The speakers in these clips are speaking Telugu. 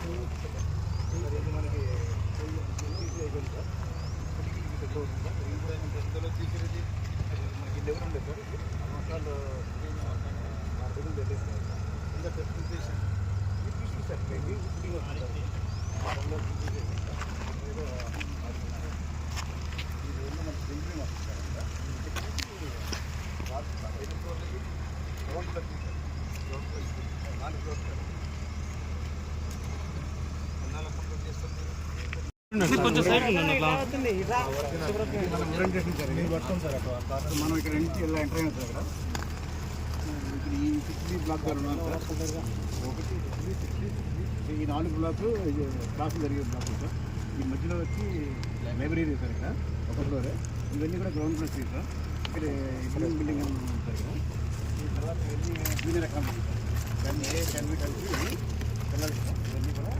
అది మనకి ఇందులో తీసేది మనకి లెవెల్ ఉండదు సార్ మసాలు అడుగులు పెట్టేస్తారు ఇంకా టెస్టింగ్ ఇది సార్ ఇది కొంచెం సైడ్ మనం ఇక్కడ నుంచి ఇలా ఎంటర్ అయినా సార్ ఇక్కడ ఈ 60 బ్లాక్ గారు ఉన్నాను సార్ ఒకటి ఈ 4 బ్లాక్ క్లాసులు జరిగే బ్లాక్ సార్ ఈ మధ్యలో వచ్చి లైబ్రరీ సార్ ఇక్కడ ఒక ఫ్లోర్ ఇవన్నీ కూడా గ్రౌండ్ ఫ్లోర్ స్ట్రీట్ సార్ ఇక్కడ ఇంజనీరింగ్ బిల్డింగ్ ఉంది సార్ ఇక్కడ ఈ తర్వాత వెళ్ళి జూనియర్ అకాడమీ సార్ దాన్ని కలిసి పిల్లలు ఇవన్నీ కూడా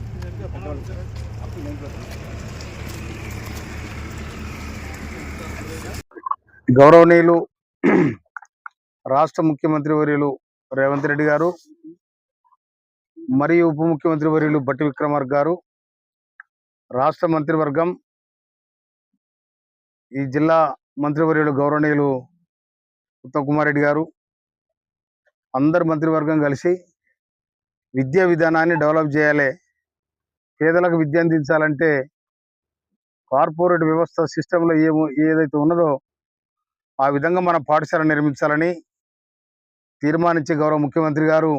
పెద్దవాళ్ళు సార్ అప్ టు 9 క్లాస్ గౌరవనీయులు రాష్ట్ర ముఖ్యమంత్రి వర్యులు రేవంత్ రెడ్డి గారు మరియు ఉప ముఖ్యమంత్రి వర్యులు బట్టి విక్రమార్క గారు, రాష్ట్ర మంత్రివర్గం, ఈ జిల్లా మంత్రివర్యులు గౌరవనీయులు ఉత్తమ్ కుమార్ రెడ్డి గారు, అందరు మంత్రివర్గం కలిసి విద్యా విధానాన్ని డెవలప్ చేయాలి. పేదలకు విద్య అందించాలంటే కార్పొరేట్ వ్యవస్థ సిస్టంలో ఏదైతే ఉన్నదో ఆ విధంగా మన పాఠశాల నిర్మించాలని తీర్మానించి గౌరవ ముఖ్యమంత్రి గారు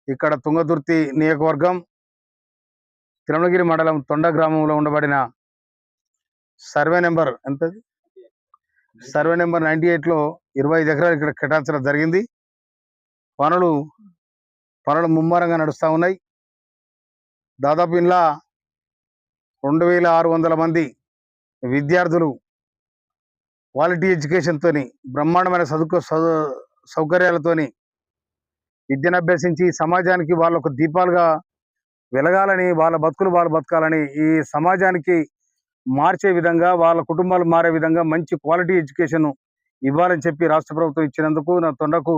ఇక్కడ తుంగతుర్తి నియోజకవర్గం తిరుమలగిరి మండలం తొండ గ్రామంలో ఉండబడిన సర్వే నెంబర్ 98లో 25 ఎకరాలు ఇక్కడ కేటాయించడం జరిగింది. పనులు ముమ్మరంగా నడుస్తూ ఉన్నాయి. దాదాపు ఇలా 2600 మంది విద్యార్థులు క్వాలిటీ ఎడ్యుకేషన్తోని బ్రహ్మాండమైన సౌకర్యాలతోని విద్యను అభ్యసించి సమాజానికి వాళ్ళు ఒక దీపాలుగా వెలగాలని, వాళ్ళ బతుకులు వాళ్ళు బతకాలని, ఈ సమాజానికి మార్చే విధంగా, వాళ్ళ కుటుంబాలు మారే విధంగా మంచి క్వాలిటీ ఎడ్యుకేషన్ ఇవ్వాలని చెప్పి రాష్ట్ర ప్రభుత్వం ఇచ్చినందుకు నా తొండకు,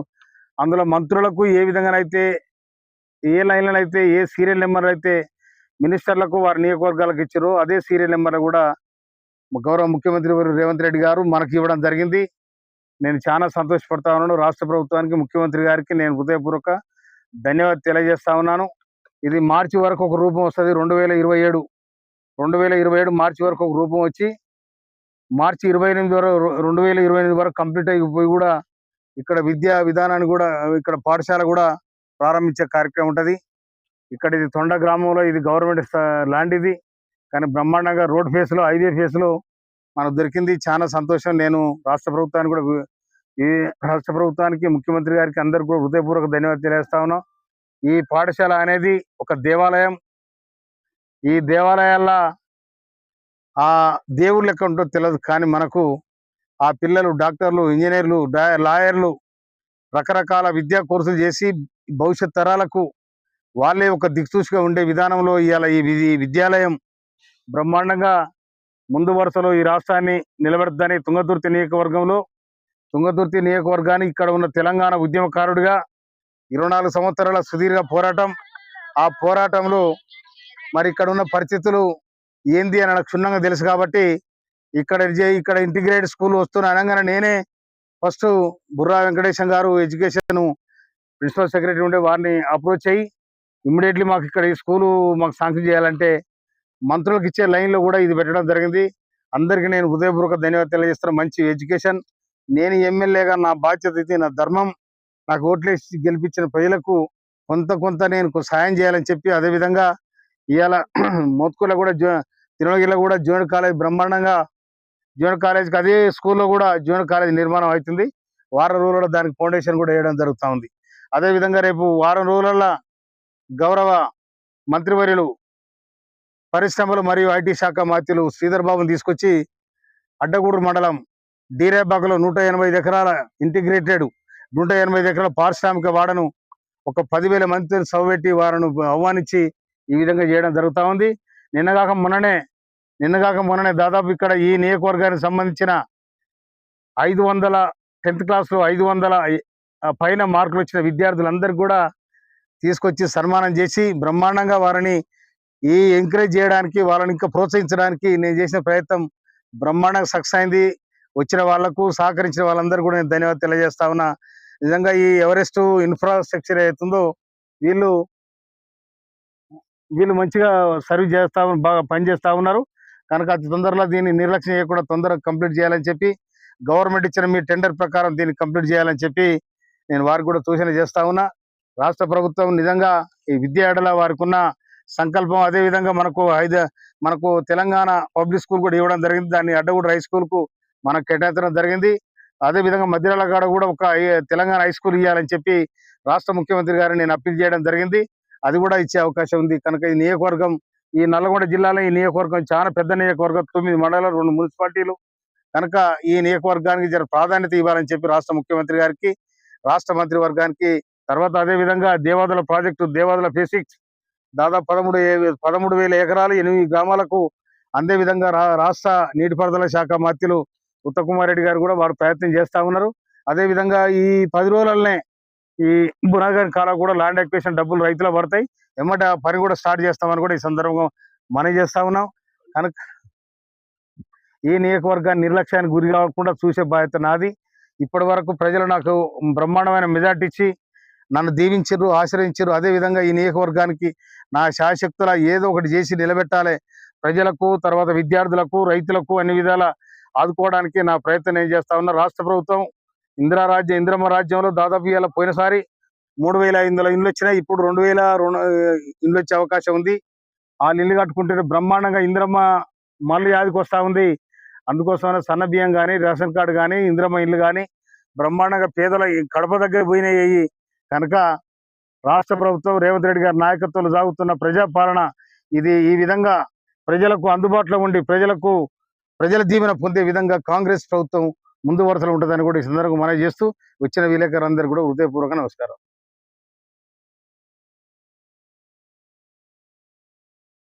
అందులో మంత్రులకు ఏ విధంగానైతే ఏ లైన్లను అయితే ఏ సీరియల్ నెంబర్లు అయితే మినిస్టర్లకు వారి నియోజకవర్గాలకు ఇచ్చారో అదే సీరియల్ నెంబర్లు కూడా గౌరవ ముఖ్యమంత్రి రేవంత్ రెడ్డి గారు మనకి ఇవ్వడం జరిగింది. నేను చాలా సంతోషపడతా ఉన్నాను. రాష్ట్ర ప్రభుత్వానికి, ముఖ్యమంత్రి గారికి నేను హృదయపూర్వక ధన్యవాదాలు తెలియజేస్తా ఉన్నాను. ఇది మార్చి వరకు ఒక రూపం వస్తుంది. 2027 మార్చి వరకు ఒక రూపం వచ్చి మార్చి 28 వరకు 2028 వరకు కంప్లీట్ అయిపోయి కూడా ఇక్కడ విద్యా విధానాన్ని కూడా ఇక్కడ పాఠశాల కూడా ప్రారంభించే కార్యక్రమం ఉంటుంది. ఇక్కడ ఇది తొండ గ్రామంలో ఇది గవర్నమెంట్ ల్యాండ్ ఇది, కానీ బ్రహ్మాండంగా రోడ్ ఫేస్లో హైవే ఫేస్లో మనకు దొరికింది. చాలా సంతోషం. నేను రాష్ట్ర ప్రభుత్వానికి ముఖ్యమంత్రి గారికి అందరికీ కూడా హృదయపూర్వక ధన్యవాదాలు తెలియజేస్తా ఉన్నాం. ఈ పాఠశాల అనేది ఒక దేవాలయం. ఈ దేవాలయాల్లో ఆ దేవుళ్ళు లెక్క ఉంటుందో తెలియదు, కానీ మనకు ఆ పిల్లలు డాక్టర్లు, ఇంజనీర్లు, లాయర్లు రకరకాల విద్యా కోర్సులు చేసి భవిష్యత్ తరాలకు వాళ్ళే ఒక దిక్సూచిగా ఉండే విధానంలో ఇవాళ ఈ విద్యాలయం బ్రహ్మాండంగా ముందు వరుసలో ఈ రాష్ట్రాన్ని నిలబెడతాని తుంగతుర్తి నియోజకవర్గాన్ని ఇక్కడ ఉన్న తెలంగాణ ఉద్యమకారుడిగా 24 సంవత్సరాల సుదీర్ఘ పోరాటం, ఆ పోరాటంలో మరి ఇక్కడ ఉన్న పరిస్థితులు ఏంది అని నాకు క్షుణ్ణంగా తెలుసు కాబట్టి ఇక్కడ ఇంటిగ్రేటెడ్ స్కూల్ వస్తున్న అనగానే నేనే ఫస్ట్ బుర్రా వెంకటేశం గారు ఎడ్యుకేషన్ ప్రిన్సిపల్ సెక్రటరీ ఉండే వారిని అప్రోచ్ అయ్యి ఇమ్మీడియట్లీ మాకు ఇక్కడ ఈ స్కూలు మాకు శాంక్షన్ చేయాలంటే మంత్రులకు ఇచ్చే లైన్లో కూడా ఇది పెట్టడం జరిగింది. అందరికీ నేను హృదయపూర్వక ధన్యవాదాలు తెలియజేస్తున్నా. మంచి ఎడ్యుకేషన్. నేను ఎమ్మెల్యేగా నా బాధ్యత అయితే నా ధర్మం, నాకు ఓట్లేసి గెలిపించిన ప్రజలకు కొంత నేను సాయం చేయాలని చెప్పి, అదేవిధంగా ఇవాళ మోత్కూర్లో కూడా తిరుమలగిరిలో కూడా జూనియర్ కాలేజ్ బ్రహ్మాండంగా జూనియర్ కాలేజ్కి అదే స్కూల్లో కూడా జూనియర్ కాలేజ్ నిర్మాణం అవుతుంది. వారం రోజుల్లో దానికి ఫౌండేషన్ కూడా వేయడం జరుగుతూ ఉంది. అదేవిధంగా రేపు వారం రోజులలో గౌరవ మంత్రివర్యులు పరిశ్రమలు మరియు ఐటీ శాఖ మంత్రులు శ్రీధర్ బాబుని తీసుకొచ్చి అడ్డగూడూరు మండలం డీరేబాగ్లో 185 ఎకరాల ఇంటిగ్రేటెడ్ 185 ఎకరాల పారిశ్రామిక వాడను ఒక 10,000 మందితో సవ్వెట్టి వారిని ఆహ్వానించి ఈ విధంగా చేయడం జరుగుతూ ఉంది. నిన్నగాక మొన్ననే దాదాపు ఇక్కడ ఈ నియోజకవర్గానికి సంబంధించిన 500 10th క్లాస్లో 500 పైన మార్కులు వచ్చిన విద్యార్థులందరికీ కూడా తీసుకొచ్చి సన్మానం చేసి బ్రహ్మాండంగా వారిని ఎంకరేజ్ చేయడానికి, వాళ్ళని ఇంకా ప్రోత్సహించడానికి నేను చేసిన ప్రయత్నం బ్రహ్మాండంగా సక్సెస్ అయింది. వచ్చిన వాళ్లకు సహకరించిన వాళ్ళందరూ కూడా నేను ధన్యవాదాలు తెలియజేస్తా ఉన్నా. నిజంగా ఈ ఎవరెస్ట్ ఇన్ఫ్రాస్ట్రక్చర్ అవుతుందో వీళ్ళు మంచిగా సర్వీస్ చేస్తా బాగా పనిచేస్తా ఉన్నారు కనుక అతి తొందరలో దీన్ని నిర్లక్ష్యం చేయకుండా తొందరగా కంప్లీట్ చేయాలని చెప్పి, గవర్నమెంట్ ఇచ్చిన మీ టెండర్ ప్రకారం దీన్ని కంప్లీట్ చేయాలని చెప్పి నేను వారికి కూడా సూచన చేస్తా ఉన్నా. రాష్ట్ర ప్రభుత్వం నిజంగా ఈ విద్య ఎడల వారికి ఉన్న సంకల్పం, అదే విధంగా మనకు తెలంగాణ పబ్లిక్ స్కూల్ కూడా ఇవ్వడం జరిగింది. దాన్ని అడ్డగూడ హై స్కూల్ కు మనకు కేటాయించడం జరిగింది. అదే విధంగా మధ్యరాల కాడ కూడా ఒక తెలంగాణ హై స్కూల్ ఇవ్వాలని చెప్పి రాష్ట్ర ముఖ్యమంత్రి గారిని నేను అప్పీల్ చేయడం జరిగింది. అది కూడా ఇచ్చే అవకాశం ఉంది కనుక ఈ నియోజకవర్గం, ఈ నల్గొండ జిల్లాలో ఈ నియోజకవర్గం చాలా పెద్ద నియోజకవర్గం, 9 మండలాలు, 2 మున్సిపాలిటీలు కనుక ఈ నియోజకవర్గానికి జర ప్రాధాన్యత ఇవ్వాలని చెప్పి రాష్ట్ర ముఖ్యమంత్రి గారికి, రాష్ట్ర మంత్రి వర్గానికి, తర్వాత అదే విధంగా దేవాదుల ప్రాజెక్టు, దేవాదుల ఫేజ్ 6 దాదాపు 13,000 ఎకరాలు 8 గ్రామాలకు అందే విధంగా రాష్ట్ర నీటిపారుదల శాఖ మంత్రులు ఉత్తమ్ కుమార్ రెడ్డి గారు కూడా వారు ప్రయత్నం చేస్తా ఉన్నారు. అదే విధంగా ఈ 10 రోజులనే ఈ బునాగర్ కాలం కూడా ల్యాండ్ ఎక్విజిషన్ డబ్బులు రైతులు పడతాయి. ఎమ్మట ఆ పని కూడా స్టార్ట్ చేస్తామని కూడా ఈ సందర్భంగా మనం చేస్తా ఉన్నాం. కనుక ఈ నియోజకవర్గాన్ని నిర్లక్ష్యానికి గురి కాకుండా చూసే బాధ్యత నాది. ఇప్పటి వరకు ప్రజలు నాకు బ్రహ్మాండమైన మెజార్టీ ఇచ్చి నన్ను దీవించారు, ఆశ్రయించారు. అదే విధంగా ఈ నియోజకవర్గానికి నా శాయశక్తుల ఏదో ఒకటి చేసి నిలబెట్టాలి, ప్రజలకు, తర్వాత విద్యార్థులకు, రైతులకు అన్ని విధాల ఆదుకోవడానికి నా ప్రయత్నం నేను చేస్తా ఉన్నా. రాష్ట్ర ప్రభుత్వం ఇందిరమ్మ రాజ్యంలో దాదాపు ఇలా పోయినసారి 3,500 ఇండ్లు వచ్చినాయి. ఇప్పుడు 2,000 ఇండ్లు వచ్చే అవకాశం ఉంది. వాళ్ళు ఇల్లు కట్టుకుంటే బ్రహ్మాండంగా ఇందిరమ్మ మళ్ళీ యాదికి వస్తూ ఉంది. అందుకోసమైనా సన్న బియ్యం కానీ, రేషన్ కార్డు కానీ, ఇందిరమ్మ ఇల్లు కానీ బ్రహ్మాండంగా పేదల కడప దగ్గర పోయినాయి. కనుక రాష్ట్ర ప్రభుత్వం రేవంత్ రెడ్డి గారి నాయకత్వంలో సాగుతున్న ప్రజాపాలన ఇది ఈ విధంగా ప్రజలకు అందుబాటులో ఉండి ప్రజల దీవెన పొందే విధంగా కాంగ్రెస్ ప్రభుత్వం ముందు వరుసలో ఉంటుందని కూడా ఈ సందర్భంగా మనవి చేస్తూ వచ్చిన విలేకరులందరూ కూడా హృదయపూర్వక నమస్కారం.